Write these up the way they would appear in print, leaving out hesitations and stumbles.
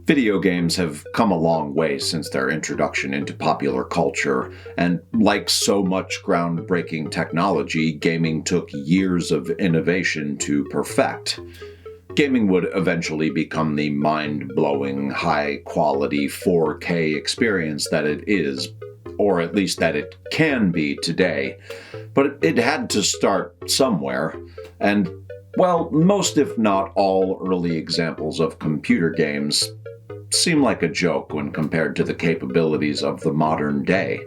Video games have come a long way since their introduction into popular culture, and like so much groundbreaking technology, gaming took years of innovation to perfect. Gaming would eventually become the mind-blowing, high-quality 4K experience that it is, or at least that it can be today. But it had to start somewhere, and, well, most if not all early examples of computer games seem like a joke when compared to the capabilities of the modern day.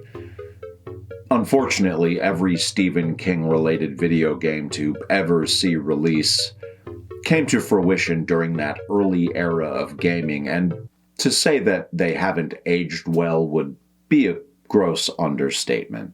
Unfortunately, every Stephen King-related video game to ever see release came to fruition during that early era of gaming, and to say that they haven't aged well would be a gross understatement.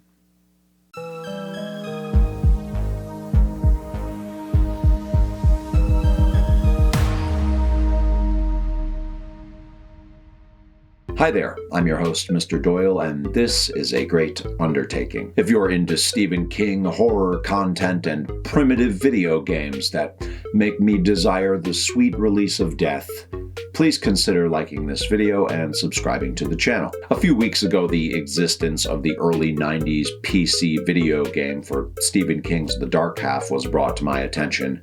Hi there, I'm your host, Mr. Doyle, and this is a great undertaking. If you're into Stephen King horror content and primitive video games that make me desire the sweet release of death, please consider liking this video and subscribing to the channel. A few weeks ago, the existence of the early 90s PC video game for Stephen King's The Dark Half was brought to my attention.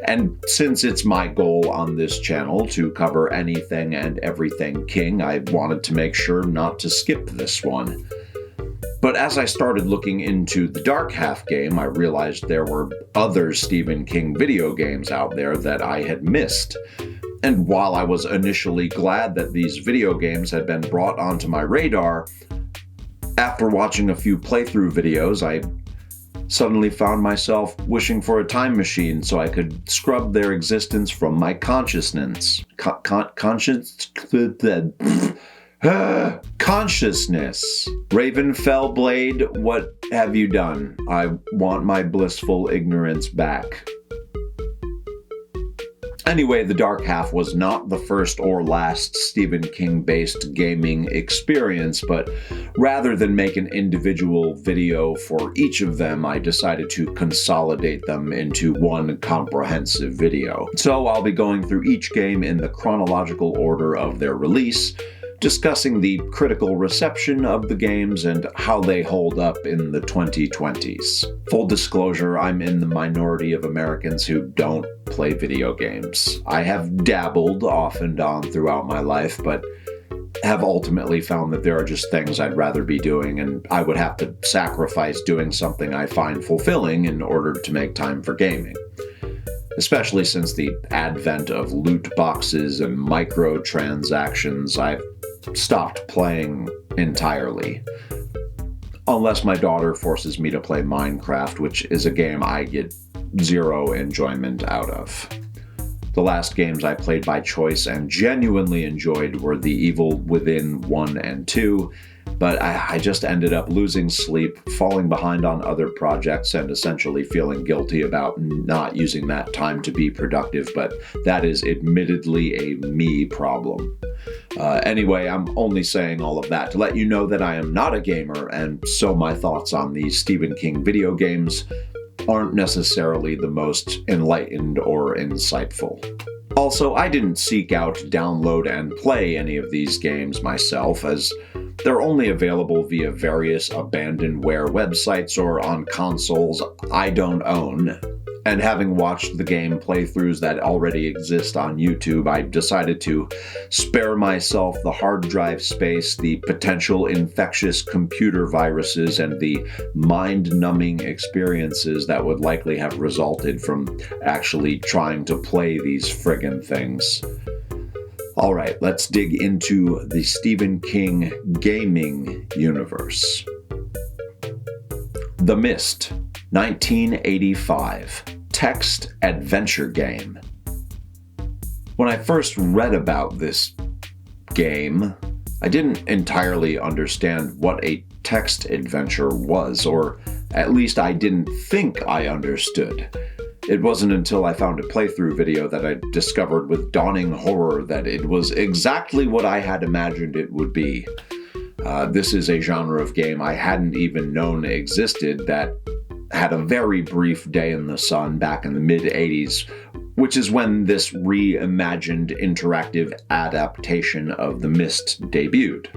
And since it's my goal on this channel to cover anything and everything King, I wanted to make sure not to skip this one. But as I started looking into the Dark Half game, I realized there were other Stephen King video games out there that I had missed. And while I was initially glad that these video games had been brought onto my radar, after watching a few playthrough videos, I suddenly found myself wishing for a time machine so I could scrub their existence from my consciousness. Consciousness. Ravenfell Blade, what have you done? I want my blissful ignorance back. Anyway, The Dark Half was not the first or last Stephen King-based gaming experience, but rather than make an individual video for each of them, I decided to consolidate them into one comprehensive video. So I'll be going through each game in the chronological order of their release, discussing the critical reception of the games and how they hold up in the 2020s. Full disclosure, I'm in the minority of Americans who don't play video games. I have dabbled off and on throughout my life, but have ultimately found that there are just things I'd rather be doing, and I would have to sacrifice doing something I find fulfilling in order to make time for gaming. Especially since the advent of loot boxes and microtransactions, I've stopped playing entirely. Unless my daughter forces me to play Minecraft, which is a game I get zero enjoyment out of. The last games I played by choice and genuinely enjoyed were The Evil Within 1 and 2, but I just ended up losing sleep, falling behind on other projects, and essentially feeling guilty about not using that time to be productive, but that is admittedly a me problem. Anyway, I'm only saying all of that to let you know that I am not a gamer, and so my thoughts on these Stephen King video games aren't necessarily the most enlightened or insightful. Also, I didn't seek out, download, and play any of these games myself, as they're only available via various abandonware websites or on consoles I don't own. And having watched the game playthroughs that already exist on YouTube, I decided to spare myself the hard drive space, the potential infectious computer viruses, and the mind-numbing experiences that would likely have resulted from actually trying to play these friggin' things. Alright, let's dig into the Stephen King gaming universe. The Mist, 1985. Text adventure game. When I first read about this game, I didn't entirely understand what a text adventure was, or at least I didn't think I understood. It wasn't until I found a playthrough video that I discovered with dawning horror that it was exactly what I had imagined it would be. This is a genre of game I hadn't even known existed that had a very brief day in the sun back in the mid-'80s which is when this reimagined interactive adaptation of The Mist debuted.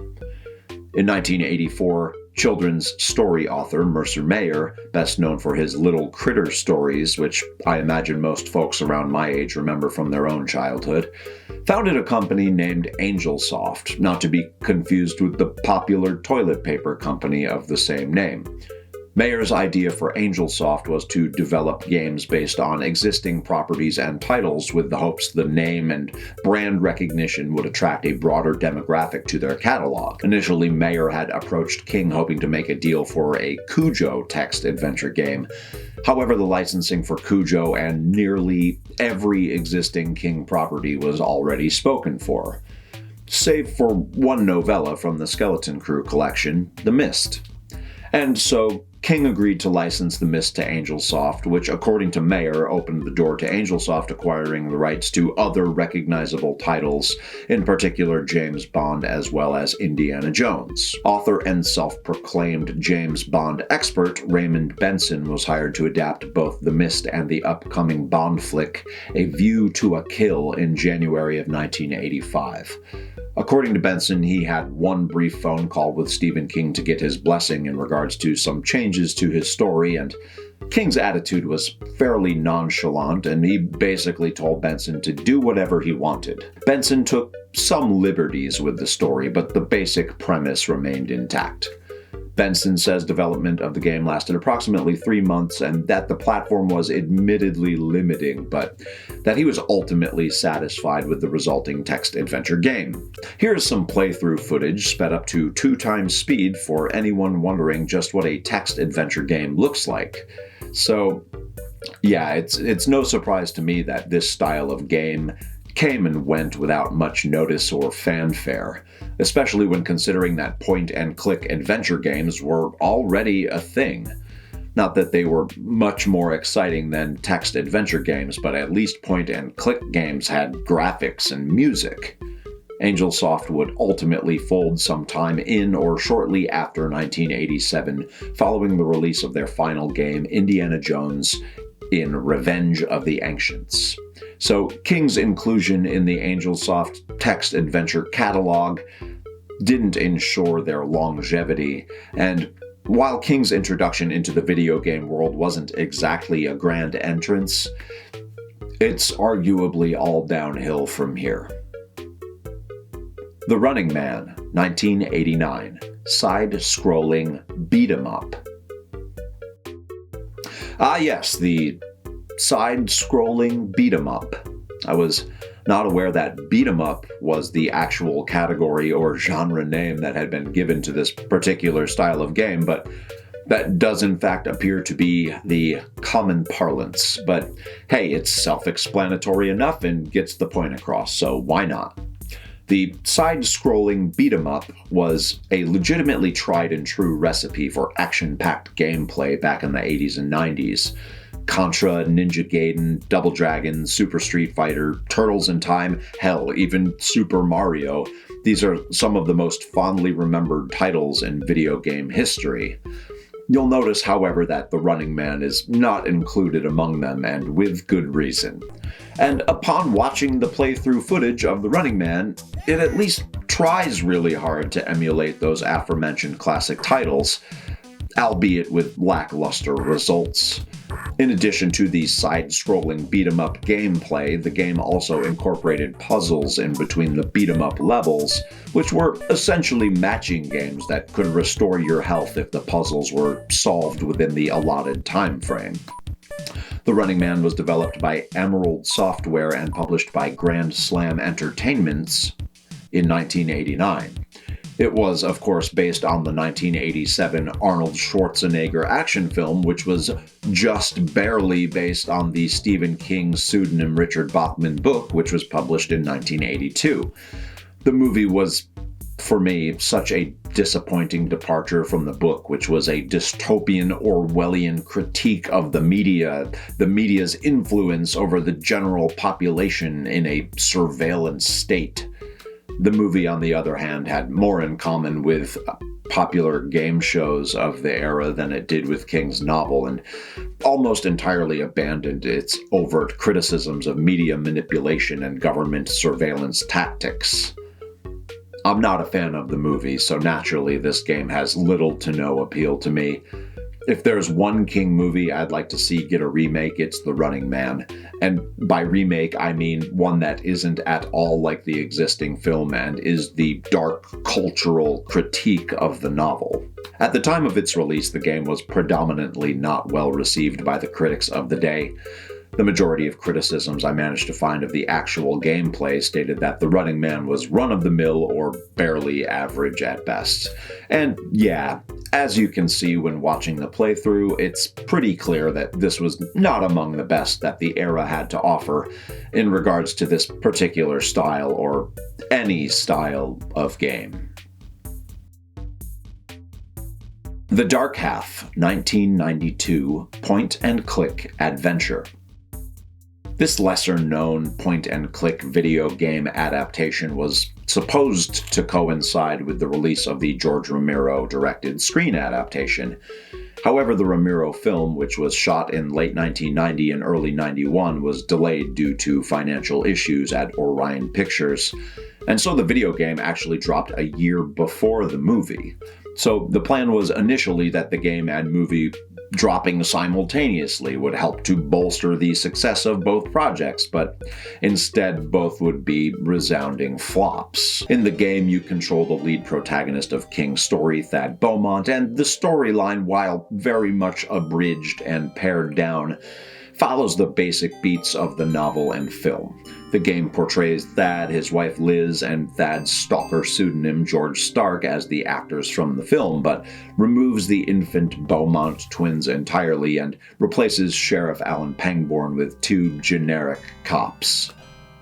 In 1984, children's story author Mercer Mayer, best known for his Little Critter stories, which I imagine most folks around my age remember from their own childhood, founded a company named Angelsoft, not to be confused with the popular toilet paper company of the same name. Mayer's idea for Angelsoft was to develop games based on existing properties and titles with the hopes the name and brand recognition would attract a broader demographic to their catalog. Initially, Mayer had approached King hoping to make a deal for a COUGHthelawnmowermanCOUGHCOUGH text-adventure game. However, the licensing for COUGHthelawnmowermanCOUGHCOUGH and nearly every existing King property was already spoken for, save for one novella from the Skeleton Crew collection, The Mist. And so, King agreed to license The Mist to Angelsoft, which, according to Mayer, opened the door to Angelsoft acquiring the rights to other recognizable titles, in particular James Bond as well as Indiana Jones. Author and self-proclaimed James Bond expert Raymond Benson was hired to adapt both The Mist and the upcoming Bond flick A View to a Kill in January of 1985. According to Benson, he had one brief phone call with Stephen King to get his blessing in regards to some changes to his story, and King's attitude was fairly nonchalant, and he basically told Benson to do whatever he wanted. Benson took some liberties with the story, but the basic premise remained intact. Benson says development of the game lasted approximately 3 months and that the platform was admittedly limiting, but that he was ultimately satisfied with the resulting text-adventure game. Here's some playthrough footage sped up to 2 times speed for anyone wondering just what a text-adventure game looks like. So, yeah, it's no surprise to me that this style of game came and went without much notice or fanfare, especially when considering that point-and-click adventure games were already a thing. Not that they were much more exciting than text-adventure games, but at least point-and-click games had graphics and music. Angelsoft would ultimately fold sometime in or shortly after 1987, following the release of their final game, Indiana Jones in Revenge of the Ancients. So King's inclusion in the Angelsoft text-adventure catalog didn't ensure their longevity, and while King's introduction into the video game world wasn't exactly a grand entrance, it's arguably all downhill from here. The Running Man, 1989, side-scrolling beat-em-up. Ah yes, the side-scrolling beat-em-up. I was not aware that beat-em-up was the actual category or genre name that had been given to this particular style of game, but that does in fact appear to be the common parlance. But hey, it's self-explanatory enough and gets the point across, so why not? The side-scrolling beat-em-up was a legitimately tried-and-true recipe for action-packed gameplay back in the 80s and 90s. Contra, Ninja Gaiden, Double Dragon, Super Street Fighter, Turtles in Time, hell, even Super Mario. These are some of the most fondly remembered titles in video game history. You'll notice, however, that The Running Man is not included among them, and with good reason. And upon watching the playthrough footage of The Running Man, it at least tries really hard to emulate those aforementioned classic titles, albeit with lackluster results. In addition to the side-scrolling beat-em-up gameplay, the game also incorporated puzzles in between the beat-em-up levels, which were essentially matching games that could restore your health if the puzzles were solved within the allotted time frame. The Running Man was developed by Emerald Software and published by Grand Slam Entertainments in 1989. It was, of course, based on the 1987 Arnold Schwarzenegger action film, which was just barely based on the Stephen King pseudonym Richard Bachman book, which was published in 1982. The movie was, for me, such a disappointing departure from the book, which was a dystopian Orwellian critique of the media's influence over the general population in a surveillance state. The movie, on the other hand, had more in common with popular game shows of the era than it did with King's novel, and almost entirely abandoned its overt criticisms of media manipulation and government surveillance tactics. I'm not a fan of the movie, so naturally this game has little to no appeal to me. If there's one King movie I'd like to see get a remake, it's The Running Man. And by remake, I mean one that isn't at all like the existing film and is the dark cultural critique of the novel. At the time of its release, the game was predominantly not well received by the critics of the day. The majority of criticisms I managed to find of the actual gameplay stated that The Running Man was run-of-the-mill or barely average at best. And yeah, as you can see when watching the playthrough, it's pretty clear that this was not among the best that the era had to offer in regards to this particular style or any style of game. The Dark Half, 1992 point-and-click adventure. This lesser-known point-and-click video game adaptation was supposed to coincide with the release of the George Romero-directed screen adaptation. However, the Romero film, which was shot in late 1990 and early 91, was delayed due to financial issues at Orion Pictures, and so the video game actually dropped a year before the movie. So the plan was initially that the game and movie dropping simultaneously would help to bolster the success of both projects, but instead both would be resounding flops. In the game, you control the lead protagonist of King's story, Thad Beaumont, and the storyline, while very much abridged and pared down, follows the basic beats of the novel and film. The game portrays Thad, his wife Liz, and Thad's stalker pseudonym George Stark as the actors from the film, but removes the infant Beaumont twins entirely and replaces Sheriff Alan Pangborn with two generic cops.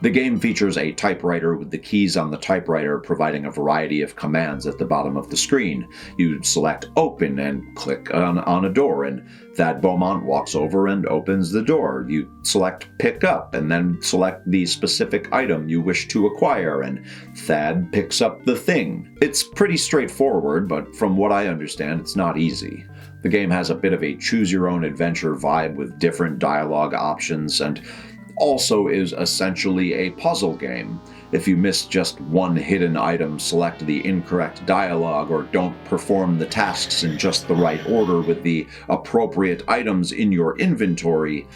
The game features a typewriter with the keys on the typewriter providing a variety of commands at the bottom of the screen. You select Open and click on a door, and Thad Beaumont walks over and opens the door. You select Pick Up and then select the specific item you wish to acquire, and Thad picks up the thing. It's pretty straightforward, but from what I understand, it's not easy. The game has a bit of a choose-your-own-adventure vibe with different dialogue options, and also is essentially a puzzle game. If you miss just one hidden item, select the incorrect dialogue, or don't perform the tasks in just the right order with the appropriate items in your inventory,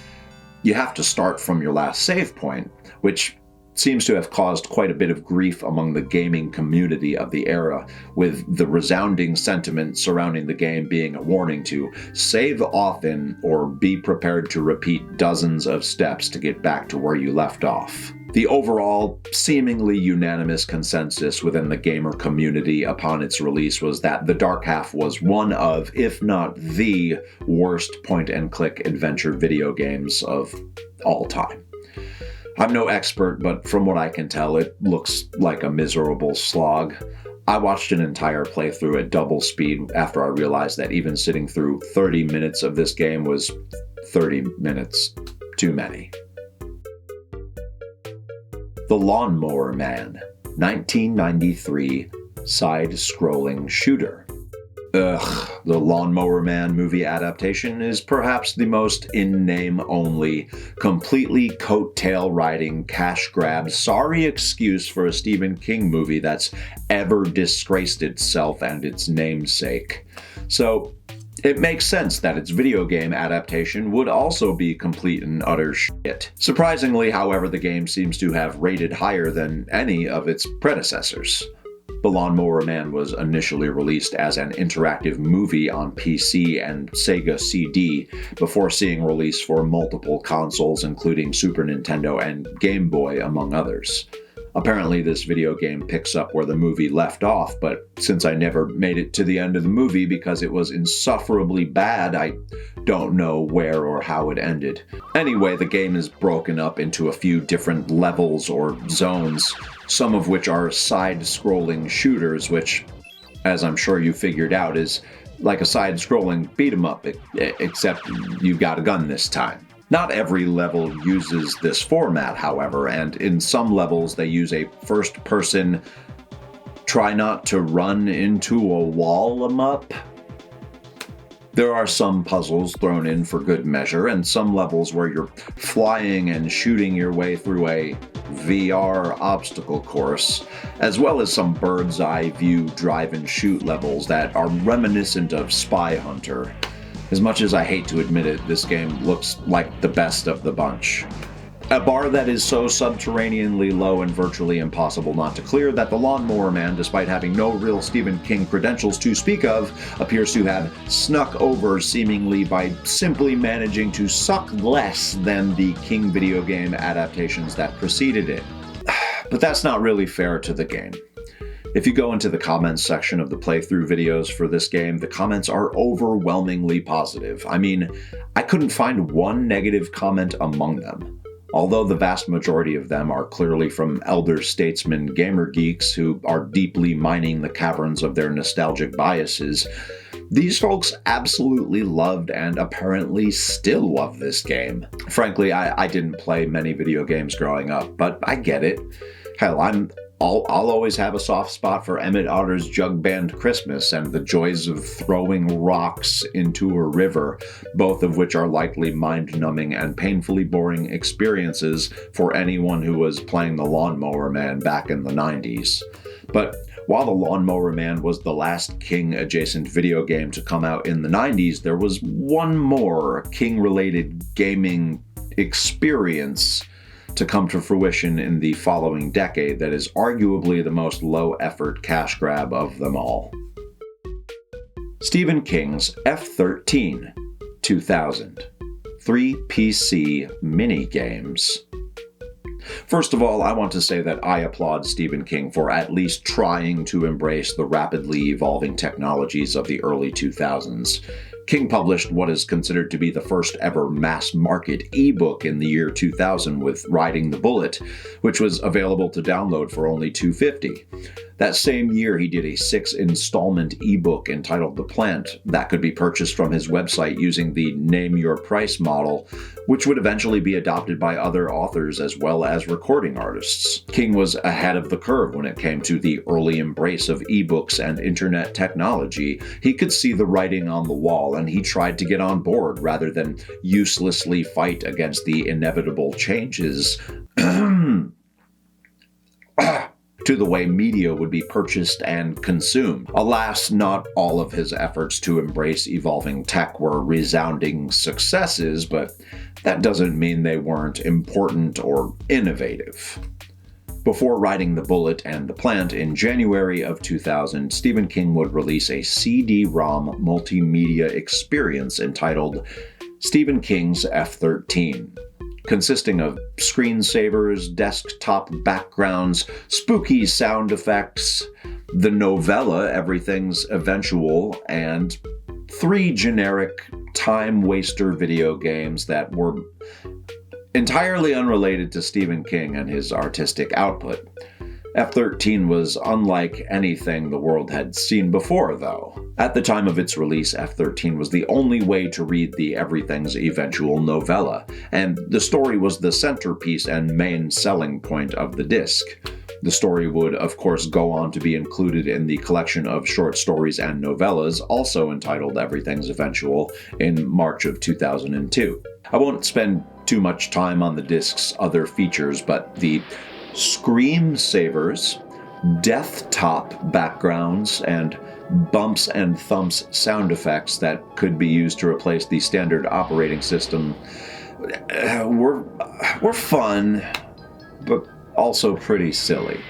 you have to start from your last save point, which seems to have caused quite a bit of grief among the gaming community of the era, with the resounding sentiment surrounding the game being a warning to save often or be prepared to repeat dozens of steps to get back to where you left off. The overall, seemingly unanimous consensus within the gamer community upon its release was that The Dark Half was one of, if not the, worst point-and-click adventure video games of all time. I'm no expert, but from what I can tell, it looks like a miserable slog. I watched an entire playthrough at double speed after I realized that even sitting through 30 minutes of this game was 30 minutes too many. The Lawn Mower Man, 1993 side-scrolling shooter. The Lawn Mower Man movie adaptation is perhaps the most in-name only, completely coattail-riding, cash-grab, sorry excuse for a Stephen King movie that's ever disgraced itself and its namesake. So, it makes sense that its video game adaptation would also be complete and utter shit. Surprisingly, however, the game seems to have rated higher than any of its predecessors. The Lawn Mower Man was initially released as an interactive movie on PC and Sega CD before seeing release for multiple consoles including Super Nintendo and Game Boy, among others. Apparently this video game picks up where the movie left off, but since I never made it to the end of the movie because it was insufferably bad, I don't know where or how it ended. Anyway, the game is broken up into a few different levels or zones, some of which are side-scrolling shooters, which, as I'm sure you figured out, is like a side-scrolling beat-em-up, except you've got a gun this time. Not every level uses this format, however, and in some levels they use a first-person try not to run into a wall-em-up. There are some puzzles thrown in for good measure, and some levels where you're flying and shooting your way through a VR obstacle course, as well as some bird's eye view drive and shoot levels that are reminiscent of Spy Hunter. As much as I hate to admit it, this game looks like the best of the bunch. A bar that is so subterraneanly low and virtually impossible not to clear that the Lawn Mower Man, despite having no real Stephen King credentials to speak of, appears to have snuck over seemingly by simply managing to suck less than the King video game adaptations that preceded it. But that's not really fair to the game. If you go into the comments section of the playthrough videos for this game, the comments are overwhelmingly positive. I mean, I couldn't find one negative comment among them. Although the vast majority of them are clearly from elder statesmen gamer geeks who are deeply mining the caverns of their nostalgic biases, these folks absolutely loved and apparently still love this game. Frankly, I didn't play many video games growing up, but I get it. Hell, I'll always have a soft spot for Emmett Otter's Jug Band Christmas and the joys of throwing rocks into a river, both of which are likely mind-numbing and painfully boring experiences for anyone who was playing the Lawn Mower Man back in the 90s. But while the Lawn Mower Man was the last King-adjacent video game to come out in the 90s, there was one more King-related gaming experience to come to fruition in the following decade that is arguably the most low-effort cash grab of them all. Stephen King's F-13, 2000. 3 PC mini-games. First of all, I want to say that I applaud Stephen King for at least trying to embrace the rapidly evolving technologies of the early 2000s. King published what is considered to be the first ever mass-market ebook in the year 2000 with Riding the Bullet, which was available to download for only $2.50. That same year, he did a 6-installment ebook entitled The Plant that could be purchased from his website using the Name Your Price model, which would eventually be adopted by other authors as well as recording artists. King was ahead of the curve when it came to the early embrace of ebooks and internet technology. He could see the writing on the wall, and he tried to get on board rather than uselessly fight against the inevitable changes to the way media would be purchased and consumed. Alas, not all of his efforts to embrace evolving tech were resounding successes, but that doesn't mean they weren't important or innovative. Before Riding the Bullet and The Plant in January of 2000, Stephen King would release a CD-ROM multimedia experience entitled Stephen King's F-13. Consisting of screensavers, desktop backgrounds, spooky sound effects, the novella Everything's Eventual, and 3 generic time-waster video games that were entirely unrelated to Stephen King and his artistic output. F-13 was unlike anything the world had seen before, though. At the time of its release, F-13 was the only way to read the Everything's Eventual novella, and the story was the centerpiece and main selling point of the disc. The story would, of course, go on to be included in the collection of short stories and novellas, also entitled Everything's Eventual, in March of 2002. I won't spend too much time on the disc's other features, but the screensavers, desktop backgrounds, and bumps and thumps sound effects that could be used to replace the standard operating system were fun, but also pretty silly.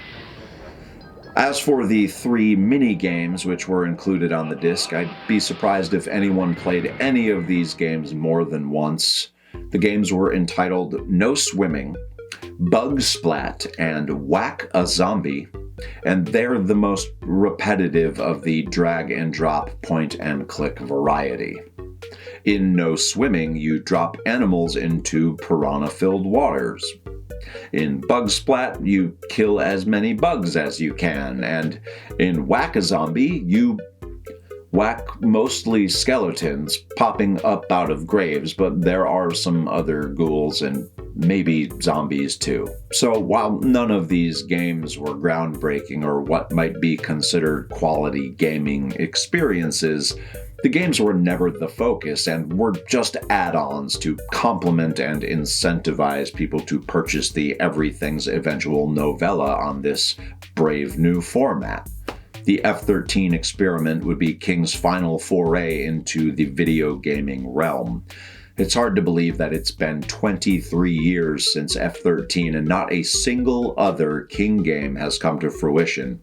As for the 3 mini-games which were included on the disc, I'd be surprised if anyone played any of these games more than once. The games were entitled No Swimming, Bug Splat, and Whack a Zombie, and they're the most repetitive of the drag-and-drop point-and-click variety. In No Swimming, you drop animals into piranha-filled waters. In Bug Splat, you kill as many bugs as you can, and in Whack a Zombie, you whack mostly skeletons popping up out of graves, but there are some other ghouls and maybe zombies too. So while none of these games were groundbreaking or what might be considered quality gaming experiences, The games were never the focus and were just add-ons to complement and incentivize people to purchase the Everything's eventual novella on this brave new format. The F-13 experiment would be King's final foray into the video gaming realm. It's hard to believe that it's been 23 years since F-13 and not a single other King game has come to fruition.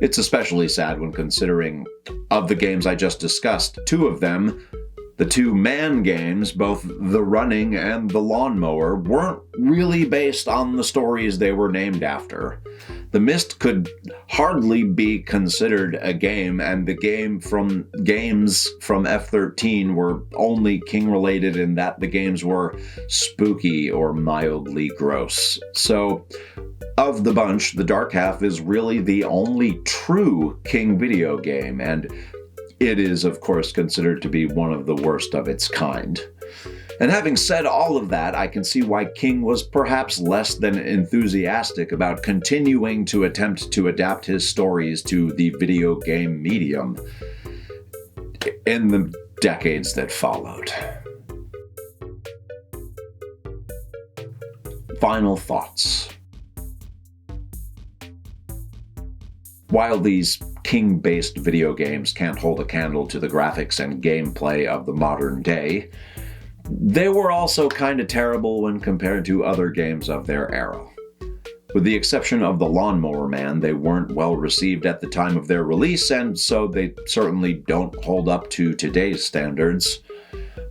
It's especially sad when considering, of the games I just discussed, two of them, the two man games, both The Running and The Lawn Mower, weren't really based on the stories they were named after. The Mist could hardly be considered a game, and the games from F-13 were only King-related in that the games were spooky or mildly gross. So, of the bunch, The Dark Half is really the only true King video game, and it is, of course, considered to be one of the worst of its kind. And having said all of that, I can see why King was perhaps less than enthusiastic about continuing to attempt to adapt his stories to the video game medium in the decades that followed. Final thoughts. While these King-based video games can't hold a candle to the graphics and gameplay of the modern day, they were also kinda terrible when compared to other games of their era. With the exception of the Lawn Mower Man, they weren't well received at the time of their release, and so they certainly don't hold up to today's standards.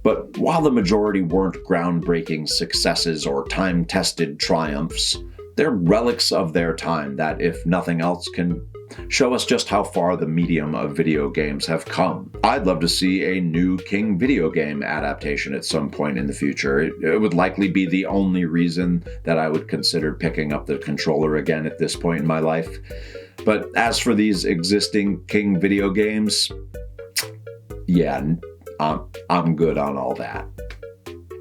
But while the majority weren't groundbreaking successes or time-tested triumphs, they're relics of their time that, if nothing else, can show us just how far the medium of video games have come. I'd love to see a new King video game adaptation at some point in the future. It would likely be the only reason that I would consider picking up the controller again at this point in my life. But as for these existing King video games, yeah, I'm good on all that.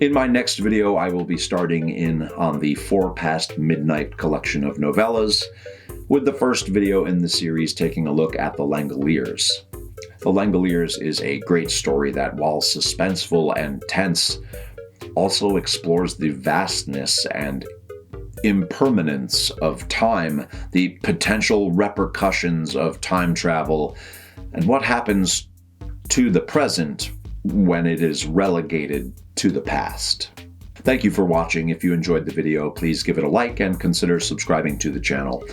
In my next video, I will be starting in on the 4 Past Midnight collection of novellas, with the first video in the series taking a look at The Langoliers. The Langoliers is a great story that, while suspenseful and tense, also explores the vastness and impermanence of time, the potential repercussions of time travel, and what happens to the present when it is relegated to the past. Thank you for watching. If you enjoyed the video, please give it a like and consider subscribing to the channel.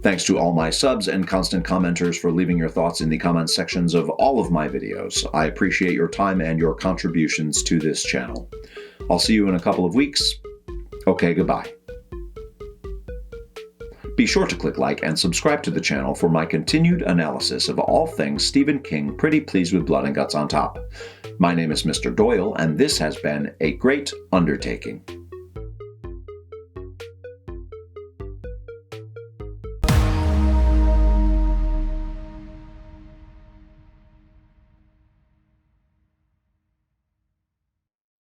Thanks to all my subs and constant commenters for leaving your thoughts in the comment sections of all of my videos. I appreciate your time and your contributions to this channel. I'll see you in a couple of weeks. Okay, goodbye. Be sure to click like and subscribe to the channel for my continued analysis of all things Stephen King, pretty pleased with blood and guts on top. My name is Mr. Doyle, and this has been a great undertaking.